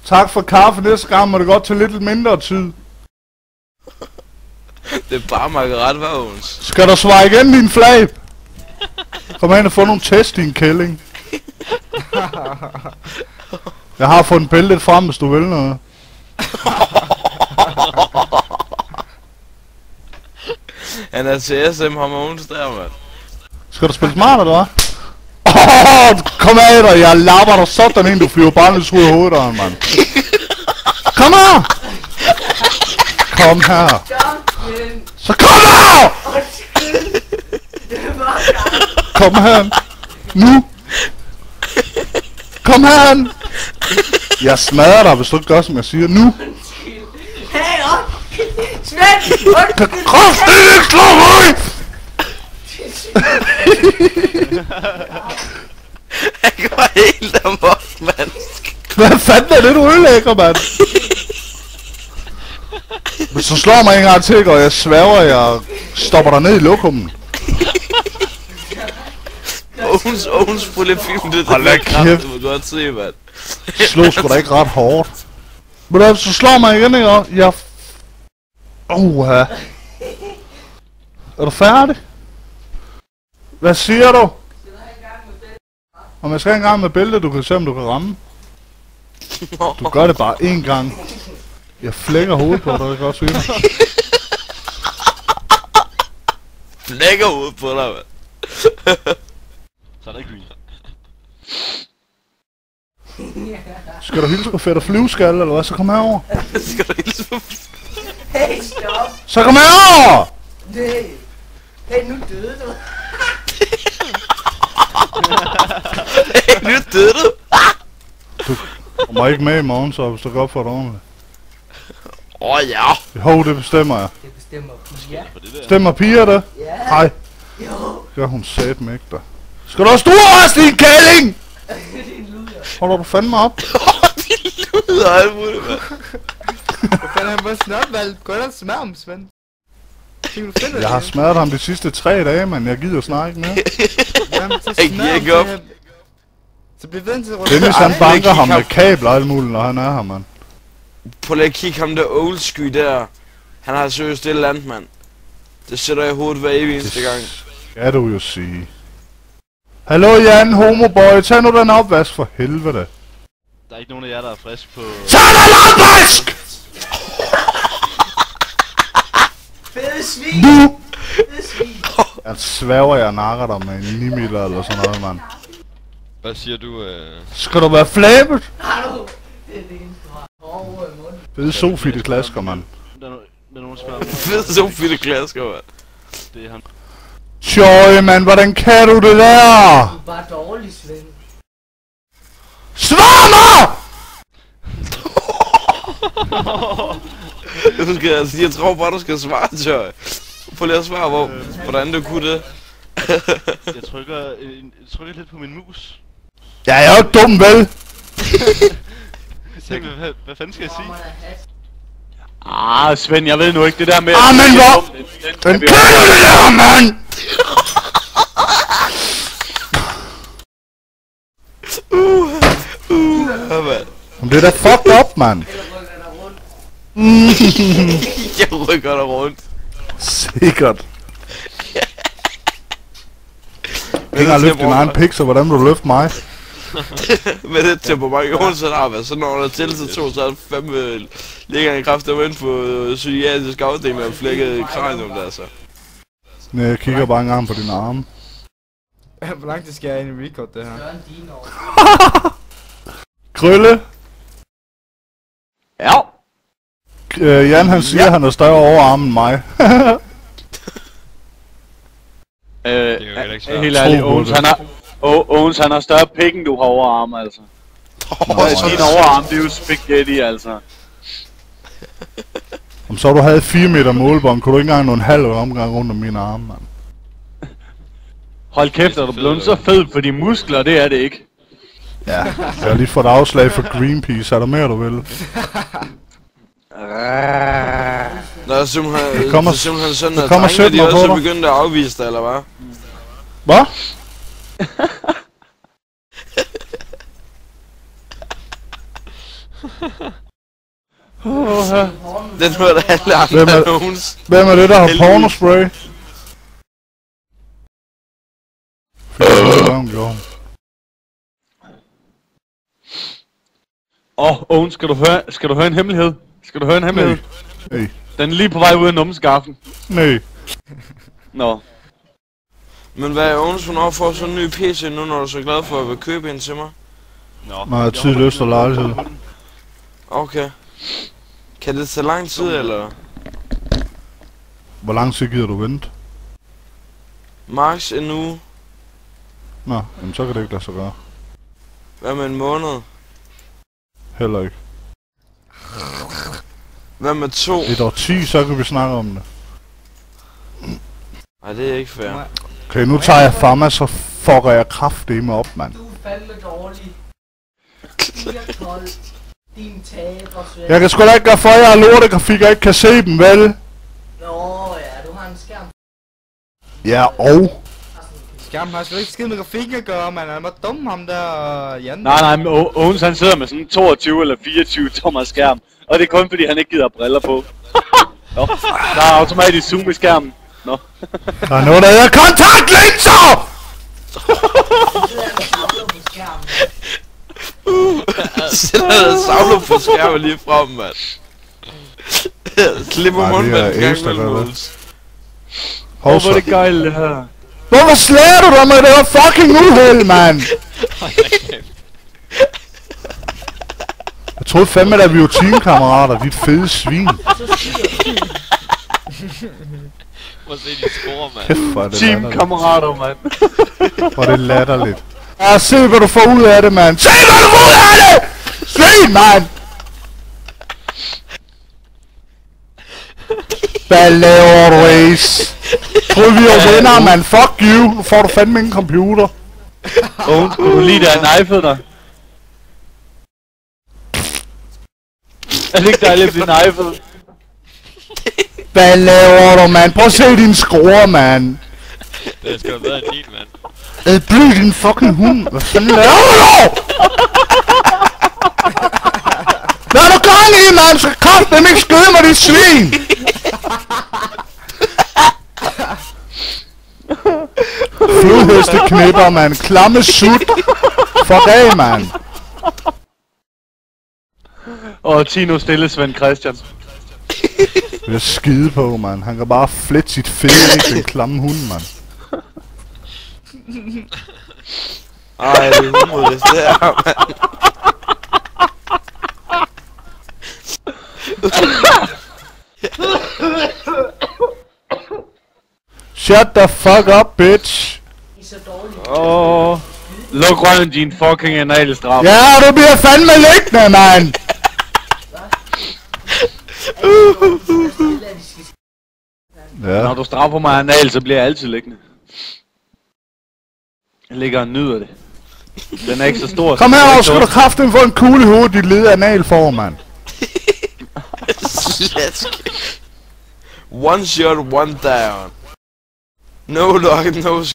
Tak for kaffe, næste gang må det godt tage lidt mindre tid. Det er bare Margaret Vågens. Skal der svare igen, din flab? Kom hen og få nogle test, din kælling. Jeg har fundet bæltet frem, hvis du vil noget. Han er til SM, ham og der, mand. Skal du spille smart, eller hvad? Kom af dig, jeg lapper dig sådan ind, du flyver bare lidt ud af hovedet, mand. Kom her! Kom her! Så kom her! Kom her! Nu! Kom her! Jeg smadrer dig, hvis du ikke gør, som jeg siger. Nu! Hey, op! Svend! Kraftigt ikke slå mig! Han går helt amok, mand. Hvad fanden er det, du ødelægger, mand? Hvis du slår mig en gang til, og jeg sværger, jeg stopper dig ned i lokummen. Ogens film, det hold da kæft. Du må godt se, mand. Slog sgu da ikke ret hårdt. Men da, hvis du slår mig igen, ikke? Jeg... Oha. Er du færdig? Hvad siger du? Om jeg skal en gang med bæltet, du kan se, om du kan ramme. Du gør det bare én gang. Jeg flækker hovedet på dig, det kan godt sige det. Flækker hovedet på dig, mand. Så er der ikke green. Skal du hilse på Fætter Flyveskal, eller hvad? Så kom herover. Skal du hilse på... Hey, stop! Så kom herover! Nej! Hey, nu døde du! Hey, nu døde du! Du kommer ikke med i morgen, så hvis du går op for det ordentligt. Ja. Jo, det bestemmer jeg. Det bestemmer piger. Bestemmer piger det? Ja. Hej. Jo. Gør hun satme ikke der. Skal du have storrest, din kælling? Din luder. Holder du fandme op? Din luder, alt muligt, mand. Hvad fanden han bare snart, gå ind og smær ham, Svend. Jeg har smadret ham de sidste 3 dage, men jeg gider snart ikke mere. Jamen, så Jeg smær giver ham ikke op. til ham. Så bliver ved til Dennis han banker kigge ham med ham. kabler og alt muligt, når han er her, mand. Prøv lige at kigge ham der oldsky der. Han har seriøst et eller andet, mand. Det sætter jeg i hovedet hver evig eneste gang. Skal du jo sige. Hallo Jan, homoboy, tag nu den opvask for helvede. Der er ikke nogen af jer, der er frisk på... Tag den opvask! Fede svin! Nu! Fede svin! Jeg sværger, jeg nakker dig med en 9 meter eller sådan noget, mand. Hvad siger du, Skal du være flabet? Hallo! Det er det eneste, du har. Over i munden. Fede Sofie, det klasker, mand. Der er nogen, der spørger om... Fed så fede klasker, mand. Det er han. Tjøj, mand, hvordan kan du det der? Du er bare dårlig, Svend. Svar mig! Du skal altså, jeg tror bare, du skal svare, Joy. Prøv lige at svare, hvordan du kunne det. Jeg trykker lidt på min mus. Jeg er jo ikke dum, vel? Hvad fanden skal jeg sige? Ah, Svend, jeg ved nu ikke det der med... Ah, men hvor? Den kan du det der, mand! Mand. Men det er da fucked up, mand. Jeg rykker dig rundt. Sikkert. Ikke har løftet din egen pik, så hvordan vil du løfte mig? Med det temperament, Jonas har været, så når der til så to, så er det fandme ligger en kraft, der var inde på psykiatrisk afdeling med flækket kranium der, så. Nej, jeg kigger bare en gang på dine arme. Hvor langt det skal jeg ind i record, det her? Søren dine år. Krølle? Ja. Jan han siger, han er større overarm end mig. det kan jo heller ikke svare. Helt ærligt, Owens han har større pik, end du har overarm, altså. Din overarm, det er jo spaghetti, altså. Om så du havde 4 meter målbånd, kunne du ikke engang nå en halv omgang rundt om mine arme, mand. Hold kæft, er du blevet så fed på de muskler, det er det ikke. Ja, jeg har lige fået afslag for Greenpeace, er der mere du vil? Nå, er simpelthen, Det kommer- det er simpelthen sådan, at kommer drengene de 17 også på er dig. begyndt at afvise dig, eller hvad? Hvad? Den hørte alle Hvem andre er- nogens. Hvem er det, der har Heldigvis. pornospray? Fy, hvad hun gjorde. Owen, skal du høre en hemmelighed? Skal du høre en hemmelighed? Nej. Den er lige på vej ud af numseskaffen. Nej. Nå. Men hvad er Ogens, hvornår får sådan en ny PC nu, når du er så glad for at vil købe en til mig? Nå. Man har tid, lyst og lejlighed. Okay. Kan det tage lang tid, eller? Hvor lang tid gider du vente? Max en uge? Nå, jamen så kan det ikke lade sig gøre. Hvad med en måned? Heller ikke. Hvad med 2? Et år 10, så kan vi snakke om det. Nej, det er ikke fair. Okay, nu tager jeg Fama, så fucker jeg kraftedeme op, mand. Du er fandme dårlig. 4-12. Din taber, Svend. Jeg kan sgu da ikke gøre for, at jeg har lortegrafik og ikke kan se dem, vel? Nå ja, du har en skærm. Ja, og... Skærmen har slet ikke skid med grafikken at gøre, man. Han var dum, ham der Jan. Nej, men Owens han sidder med sådan en 22 eller 24 tommer skærm. Og det er kun fordi han ikke gider briller på. Nå, der er automatisk zoom i skærmen. Nå. Der er noget, der hedder kontaktlinser! Sætter der savler på skærmen lige frem, mand. Slipper Nej, det er mundmanden gang ekstra, mellem der er Måls. Hold Hvor er så. det gejl det her. Hvorfor slæder du dig med det her fucking uheld, mand? Jeg troede fandme, at vi var teamkammerater, dit fede svin. Prøv at se de score, mand. Kæft, hvor er det latterligt. Teamkammerater, mand. Hvor er det latterligt. Ja, se hvad du får ud af det, mand. Se hvad du får ud af det! Svin, mand! Hvad laver du, Ace? Troede vi var venner, mand. Fuck you. Nu får du fandme ingen computer. Owens, kunne du lige der knifede dig? Er det ikke dejligt at blive knifet? Hvad laver du, mand? Prøv at se din score, mand. Det er sgu da bedre end din, mand. Bly din fucking hund. Hvad fanden laver du? Hvad er du gang i, mand? Så kraftedeme ikke skyde mig, dit svin! Flodhesteknipper, mand. Klamme sut. Fuck af, mand. Og Tino stille Svend Christian. Det er skide på, mand. Han kan bare flette sit fede, ikke den klamme hund, mand. Ej, det er umuligt, det er, mand. Shut the fuck up, bitch. I er så dårlige. Luk røven din fucking analstraf. Ja, du bliver fandme liggende, mand. Ja. Når du straffer mig anal, så bliver jeg altid liggende. Jeg ligger og nyder det. Den er ikke så stor. Kom her, og skal du kraftedeme få en kugle i hovedet, dit lede analform, mand. Slæsk. One shot, one down. No luck, no